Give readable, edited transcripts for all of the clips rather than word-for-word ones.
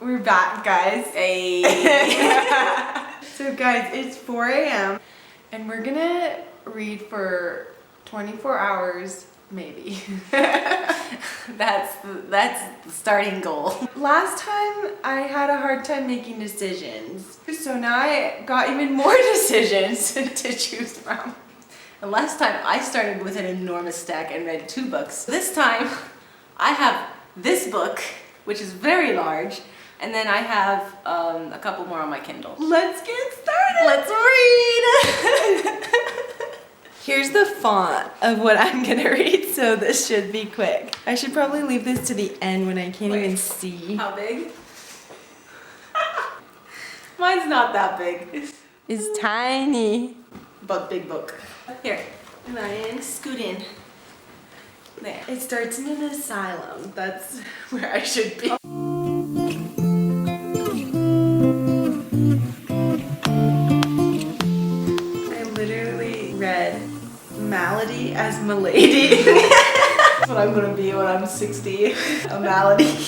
We're back, guys. Hey. So guys, it's 4 a.m. and we're gonna read for 24 hours, maybe. That's the starting goal. Last time I had a hard time making decisions. So now I got even more decisions to choose from. And last time I started with an enormous stack and read 2 books. This time I have this book, which is very large, and then I have a couple more on my Kindle. Let's get started. Let's read. Here's the font of what I'm gonna read, so this should be quick. I should probably leave this to the end when I can't even see. How big? Mine's not that big. It's tiny. But big book. Here, Ryan, scoot in. There. It starts in an asylum. That's where I should be. I literally read Malady as Milady. That's what I'm gonna be when I'm 60. A malady.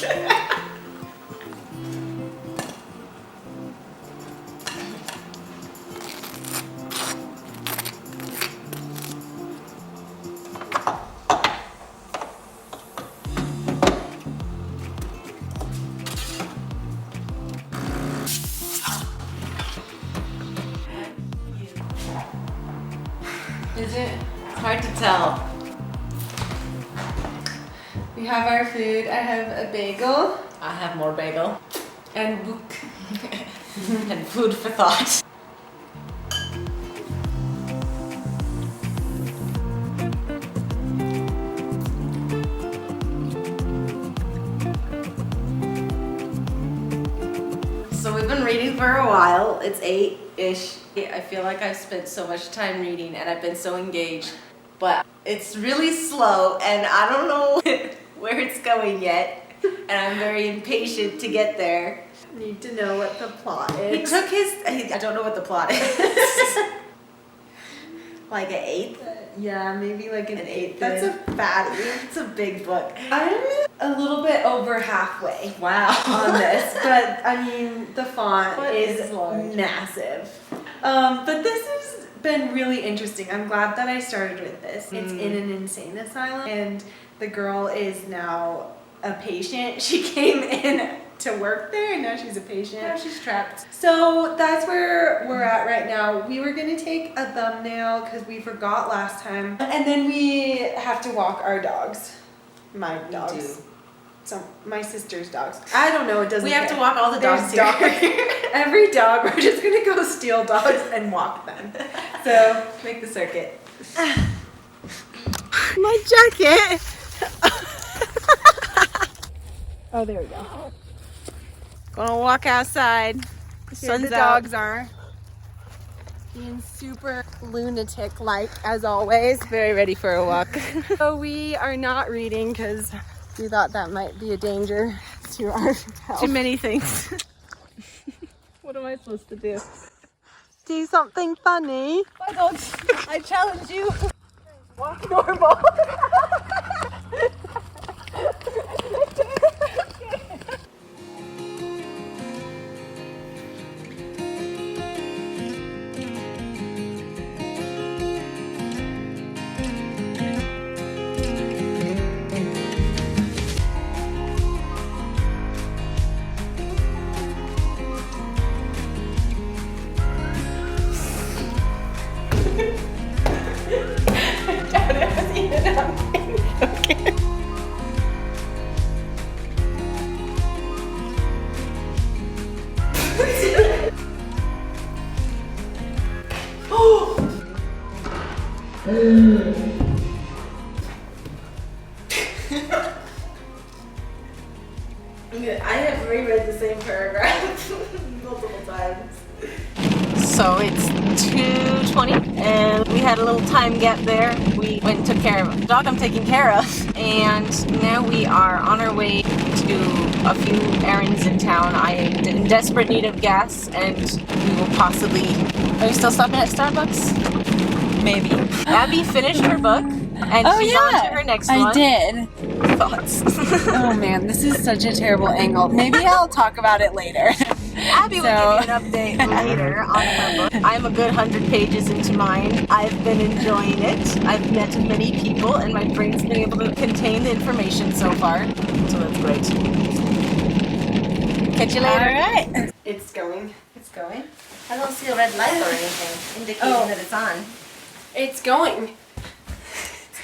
Is it? It's hard to tell. We have our food. I have a bagel. I have more bagel. And book. And food for thought. So we've been reading for a while. It's 8-ish. I feel like I've spent so much time reading and I've been so engaged, but it's really slow and I don't know where it's going yet, and I'm very impatient to get there. Need to know what the plot He is. took his, I don't know what the plot is. Like an 8th? Yeah, maybe like an 8th. That's a fatty. It's a big book. I'm a little bit over halfway Wow. on this, but I mean, the font What is is large? massive. But this has been really interesting. I'm glad that I started with this. It's in an insane asylum, and the girl is now a patient. She came in to work there, and now she's a patient. Now she's trapped. So that's where we're at right now. We were gonna take a thumbnail because we forgot last time, and then we have to walk our dogs. My dogs. do. So my sister's dogs. I don't know. It doesn't. We have care. to walk all the dogs There's here. Every dog. We're just gonna go steal dogs and walk them. So Make the circuit. my jacket. Oh, there we go. Gonna walk outside. The sun's the out. dogs are being super lunatic-like as always. Very ready for a walk. So we are not reading because we thought that might be a danger to our health. Too many things. What am I supposed to do? Do something funny. I don't. I challenge you. Walk normal. I have reread the same paragraph multiple times. So it's 2:20 and we had a little time gap there. We went and took care of the dog I'm taking care of, and now we are on our way to a few errands in town. I am in desperate need of gas, and we will possibly... Are you still stopping at Starbucks? Maybe. Abby finished her book and she's on to her next one. I did. thoughts. Oh man, this is such a terrible angle. Maybe I'll talk about it later. Abby will give you an update later on her book. I'm a good 100 pages into mine. I've been enjoying it. I've met many people, and my brain's been able to contain the information so far. So that's great. Catch you later. Alright. It's going. It's going. I don't see a red light or anything indicating that it's on. It's going.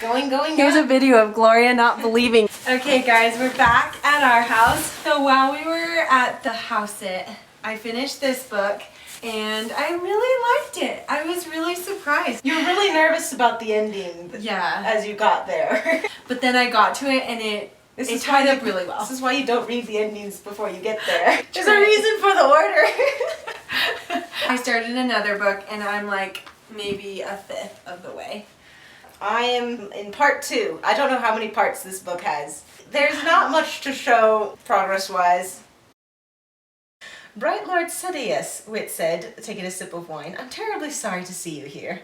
Going. Here's a video of Gloria not believing. Okay guys, we're back at our house. So while we were at the house sit, I finished this book and I really liked it. I was really surprised. You were really nervous about the ending. Yeah. As you got there. But then I got to it and it tied up really well. This is why you don't read the endings before you get there. There's a reason for the order. I started another book and I'm like maybe a fifth of the way. I am in part 2. I don't know how many parts this book has. There's not much to show progress-wise. Bright Lord Sadius, Wit said, taking a sip of wine, I'm terribly sorry to see you here.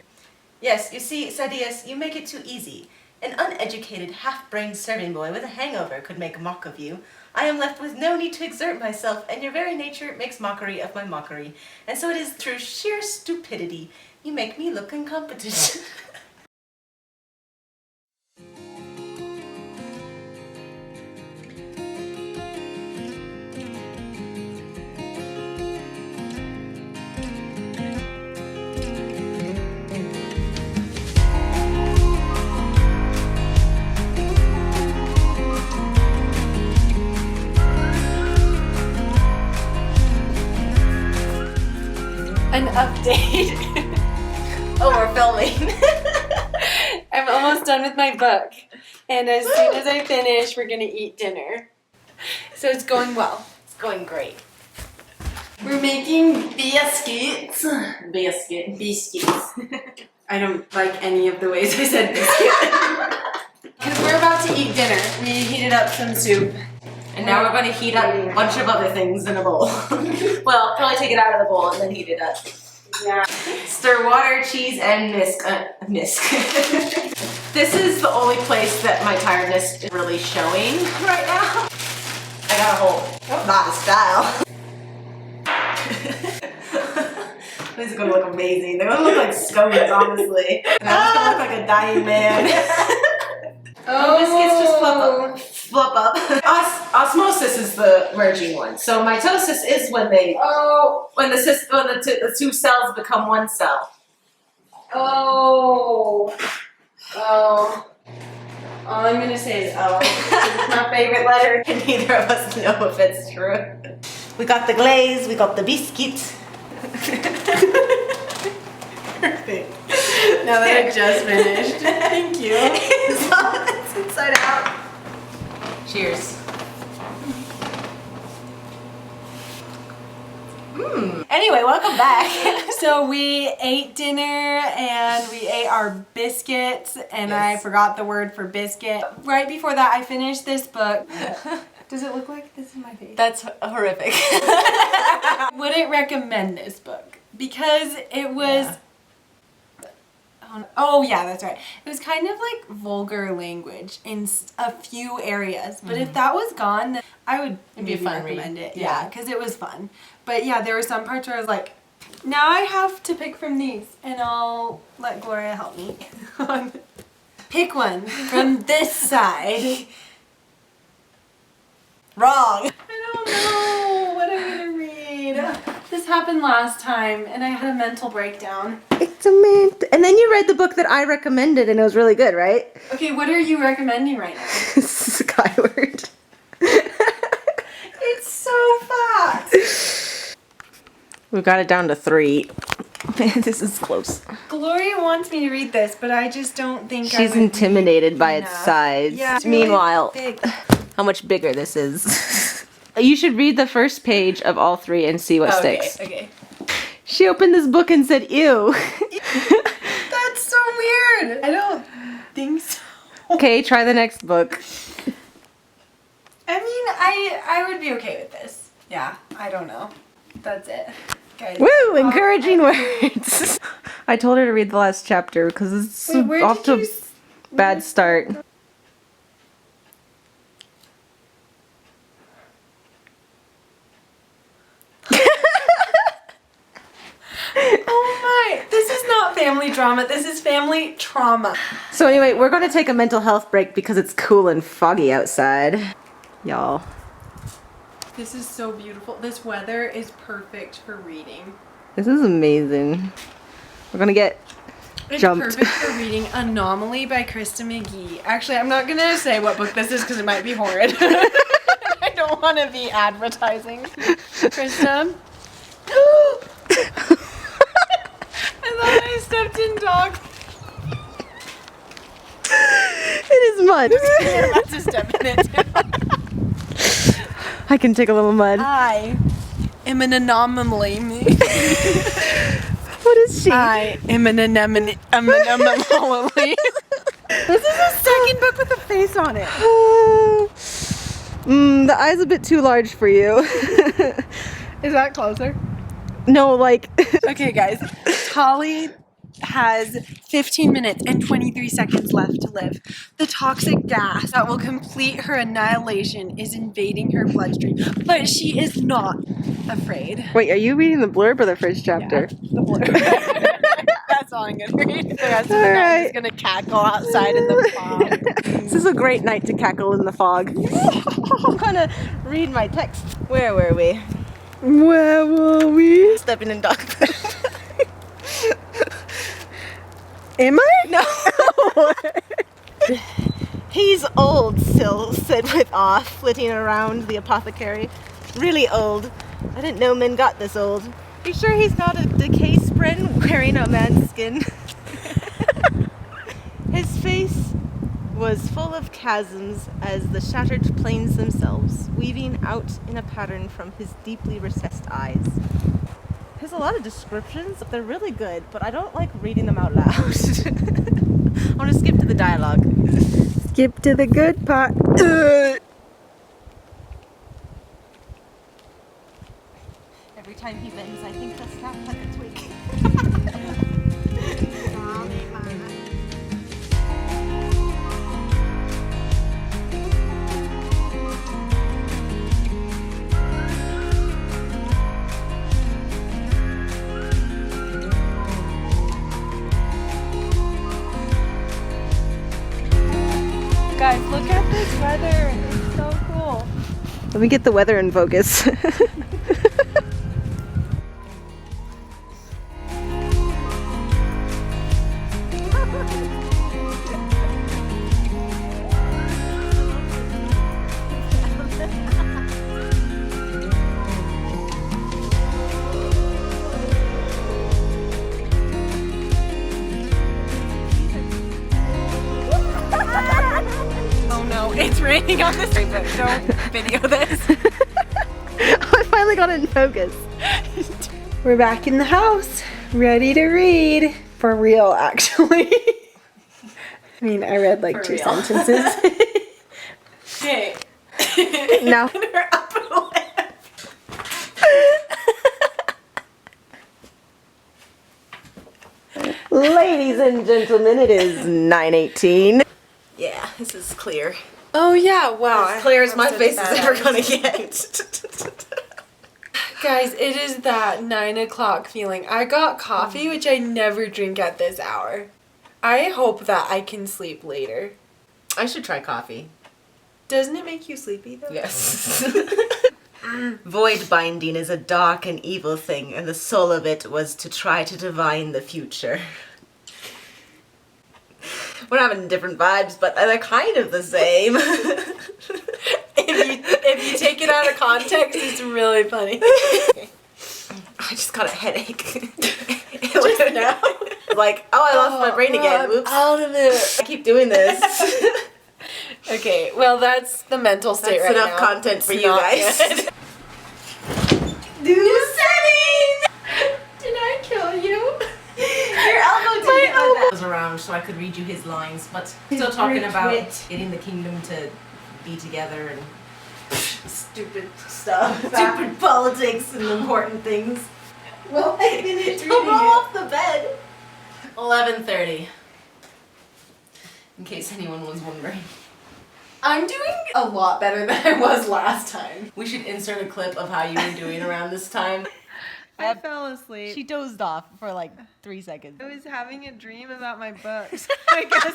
Yes, you see, Sadius, you make it too easy. An uneducated, half-brained serving boy with a hangover could make a mock of you. I am left with no need to exert myself, and your very nature makes mockery of my mockery. And so it is through sheer stupidity you make me look incompetent. An update. Oh, we're filming. I'm almost done with my book. And as soon as I finish, we're gonna eat dinner. So it's going well. It's going great. We're making biscuits. Biscuits. I don't like any of the ways I said biscuit. Because we're about to eat dinner. We heated up some soup. And now we're going to heat up a bunch of other things in a bowl. Well, probably take it out of the bowl and then heat it up. Yeah. Stir water, cheese, and whisk. This is the only place that my tiredness is really showing right now. I got a whole lot of style. These are going to look amazing. They're going to look like scones, honestly. And I'm just going to look like a dying man. Oh, biscuits just flip up. Osmosis is the merging one. So mitosis is when the two cells become one cell. All I'm gonna say is O. It's my favorite letter. And neither of us know if it's true. We got the glaze. We got the biscuit. Perfect. Now that I just finished. Thank you. It's inside out. Cheers. Anyway, welcome back. So we ate dinner and we ate our biscuits and Yes. I forgot the word for biscuit. Right before that I finished this book. Does it look like this is my face? That's horrific. Wouldn't recommend this book because it was oh yeah, that's right. It was kind of like vulgar language in a few areas, but if that was gone, then I would maybe recommend it. Yeah, because it was fun. But yeah, there were some parts where I was like, now I have to pick from these, and I'll let Gloria help me. Pick one from this side. Wrong. I don't know what I'm gonna read. This happened last time, and I had a mental breakdown. It's a mint. And then you read the book that I recommended, and it was really good, right? Okay, what are you recommending right now? Skyward. It's so fast. We've got it down to 3. Man, this is close. Gloria wants me to read this, but I just don't think She's intimidated by its enough. size. Yeah, it's Meanwhile, really big. how much bigger this is. You should read the first page of all 3 and see what sticks. Okay. She opened this book and said, ew. That's so weird. I don't think so. Okay, try the next book. I mean, I would be okay with this. Yeah, I don't know. That's it. Guys. Woo! Encouraging words. I told her to read the last chapter because it's Wait, where off did to you a bad start. family drama. This is family trauma. So anyway, we're going to take a mental health break because it's cool and foggy outside. Y'all. This is so beautiful. This weather is perfect for reading. This is amazing. We're going to get jumped. It's perfect for reading Anomaly by Krista McGee. Actually, I'm not going to say what book this is because it might be horrid. I don't want to be advertising. Krista. I thought I stepped in dog. It is mud. You're about to step in it. I can take a little mud. I am an anomaly. What is she? I am an anemone. I'm an anomaly. This is the second book with a face on it. The eye's a bit too large for you. Is that closer? No, like... Okay, guys. Holly has 15 minutes and 23 seconds left to live. The toxic gas that will complete her annihilation is invading her bloodstream, but she is not afraid. Wait, are you reading the blurb or the first chapter? Yeah, the blurb. That's all I'm gonna read. The rest of the night I'm just gonna cackle outside in the fog. This is a great night to cackle in the fog. I'm gonna read my text. Where were we? Where were we? Stepping in dog poop. Am I? No. He's old, Syl said with awe, flitting around the apothecary. Really old. I didn't know men got this old. You sure he's not a decay spren wearing a man's skin? His face was full of chasms as the shattered planes themselves, weaving out in a pattern from his deeply recessed eyes. There's a lot of descriptions, they're really good, but I don't like reading them out loud. I want to skip to the dialogue. Skip to the good part. Every time he bends, I think he'll snap like a twig. Guys, look at this weather. It's so cool. Let me get the weather in focus. It's raining on the street, but don't video this. I finally got it in focus. We're back in the house, ready to read. For real, actually. I mean, I read like two sentences. Okay. No. Her upper lip. Ladies and gentlemen, it is 9:18. Yeah, this is clear. Oh yeah, wow. As clear as my face is ever gonna get. Guys, it is that 9 o'clock feeling. I got coffee, which I never drink at this hour. I hope that I can sleep later. I should try coffee. Doesn't it make you sleepy though? Yes. Void binding is a dark and evil thing, and the soul of it was to try to divine the future. We're having different vibes, but they're kind of the same. If you take it out of context, it's really funny. Okay. I just got a headache. Just now? Like, oh, I lost my brain again. Whoops. Out of it. I keep doing this. Okay, well that's the mental state That's right now. enough content for It's you not guys. good. New setting! Did I kill you? Your elbow didn't My elbow. I was around so I could read you his lines, but still talking about getting the kingdom to be together and stupid stuff. Stupid politics and important things. Well, I finished reading Don't roll it. off the bed. 11:30. In case anyone was wondering. I'm doing a lot better than I was last time. We should insert a clip of how you were doing around this time. I fell asleep. She dozed off for like 3 seconds. I was having a dream about my books. I guess.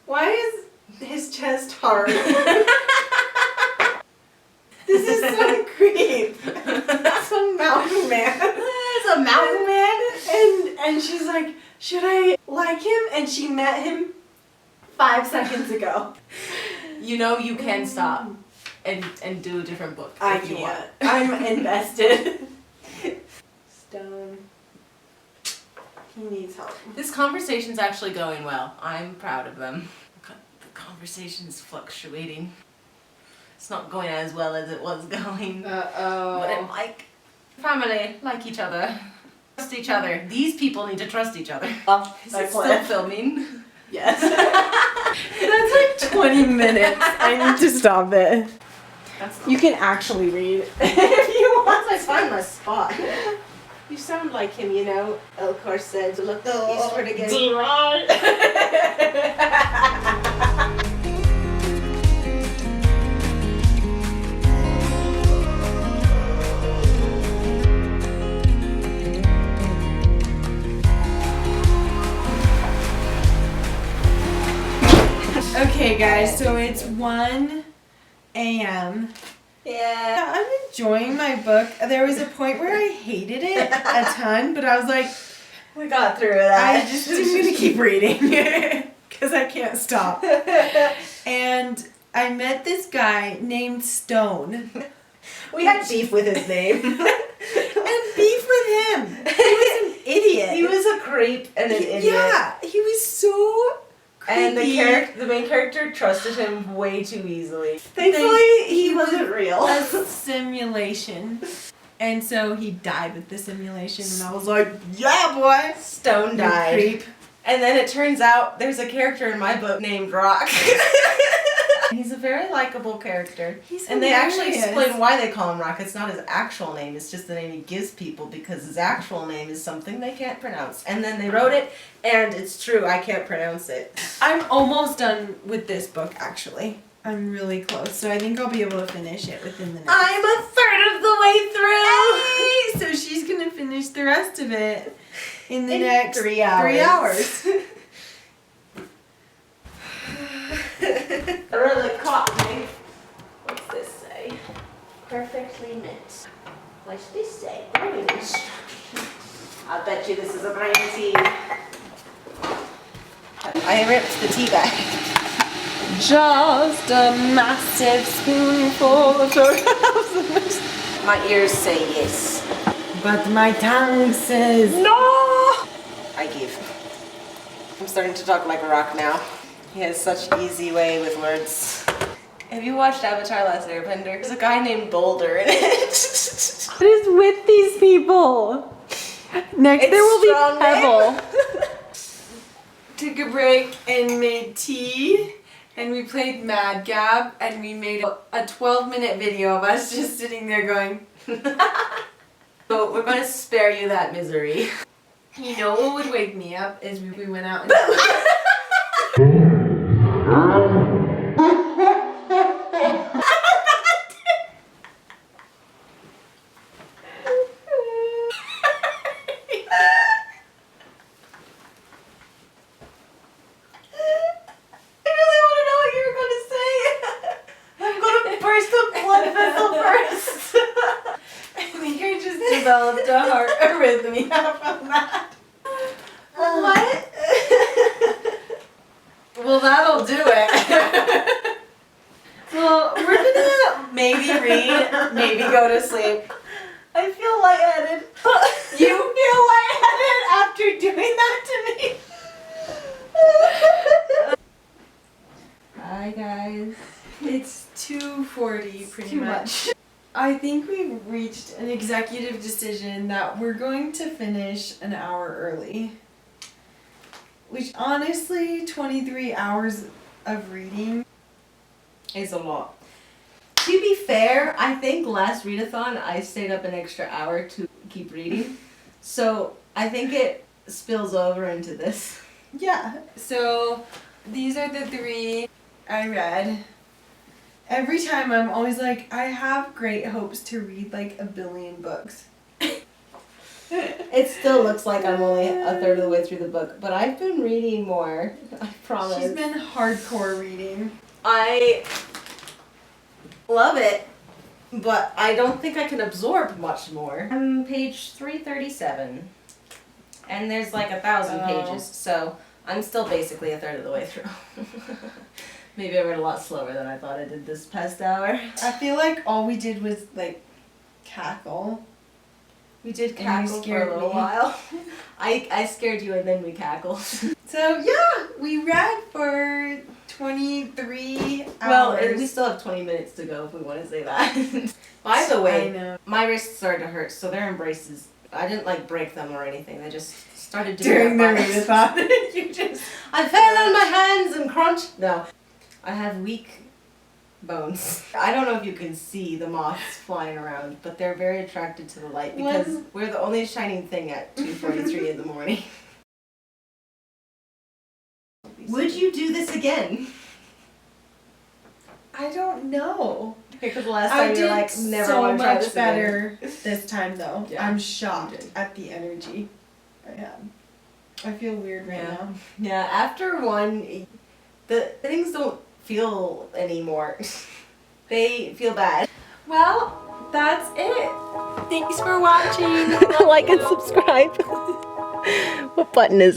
Why is his chest hard? This is some creep. Some mountain man. It's a mountain man? And she's like, should I like him? And she met him 5 seconds ago. You know you can stop and do a different book. I if you want. can't. I'm invested. Stone. He needs help. This conversation's actually going well. I'm proud of them. The conversation's fluctuating. It's not going as well as it was going. Uh-oh. But I'm like, family, like each other. Trust each other. These people need to trust each other. Is it still filming? Yes. That's like 20 minutes. I need to stop it. You can actually read if you want. Once I find my spot. You sound like him, you know. El Corset, look eastward again. Okay guys, so it's 1 a.m. Yeah, I'm enjoying my book. There was a point where I hated it a ton, but I was like, We got through that. I just am going to keep reading because I can't stop. And I met this guy named Stone. We had beef with his name. And beef with him. He was an idiot. He was a creep and an idiot. Yeah, he was so creepy. And the main character trusted him way too easily. Thankfully, he wasn't real. A simulation. And so he died with the simulation, and I was like, yeah, boy. Stone died. Creep. And then it turns out there's a character in my book named Rock. He's a very likable character. And they actually explain why they call him Rock. It's not his actual name, it's just the name he gives people because his actual name is something they can't pronounce. And then they wrote it, and it's true, I can't pronounce it. I'm almost done with this book, actually. I'm really close, so I think I'll be able to finish it within the next. I'm a third of the way through! Hey, so she's gonna finish the rest of it in the next 3 hours. 3 hours. It really caught me. What's this say? Perfectly knit. What's this say? Growing instructions. I bet you this is a brand tea. I ripped the tea bag. Just a massive spoonful of sugar. My ears say yes. But my tongue says No! I give. I'm starting to talk like a rock now. He has such an easy way with words. Have you watched Avatar: Last Airbender? There's a guy named Boulder in it. What is with these people? Next there will be Pebble. Took a break and made tea. And we played Mad Gab, and we made a 12-minute video of us just sitting there going. So we're going to spare you that misery. You know what would wake me up is we went out and... developed a heart arrhythmia from that. What? Well, that'll do it. Well, we're gonna maybe read, maybe go to sleep. I feel lightheaded. You feel lightheaded after doing that to me? Hi guys. It's 2:40 pretty much. I think we've reached an executive decision that we're going to finish an hour early. Which honestly, 23 hours of reading is a lot. To be fair, I think last readathon I stayed up an extra hour to keep reading. So I think it spills over into this. Yeah, so these are the 3 I read. Every time I'm always like, I have great hopes to read like 1 billion books. It still looks like I'm only a third of the way through the book, but I've been reading more. I promise. She's been hardcore reading. I love it, but I don't think I can absorb much more. I'm page 337, and there's like 1,000 pages, so I'm still basically a third of the way through. Maybe I read a lot slower than I thought I did this past hour. I feel like all we did was like cackle. We did cackle for a little while. I scared you and then we cackled. So yeah, we read for 23 hours. Well, we still have 20 minutes to go if we want to say that. By the way, my wrists started to hurt, so they're in braces. I didn't like break them or anything. They just started doing during the readathon. You just I fell on my hands and crunched. No, I have weak bones. I don't know if you can see the moths flying around, but they're very attracted to the light because we're the only shining thing at 2:43 in the morning. Would you do this again? I don't know. Because the last time you're like, never want to try this again. So much better this time though. Yeah, I'm shocked at the energy I had. I feel weird right now. Yeah, after one, the things don't feel anymore. They feel bad. Well, that's it. Thanks for watching. Like and subscribe. What button is it?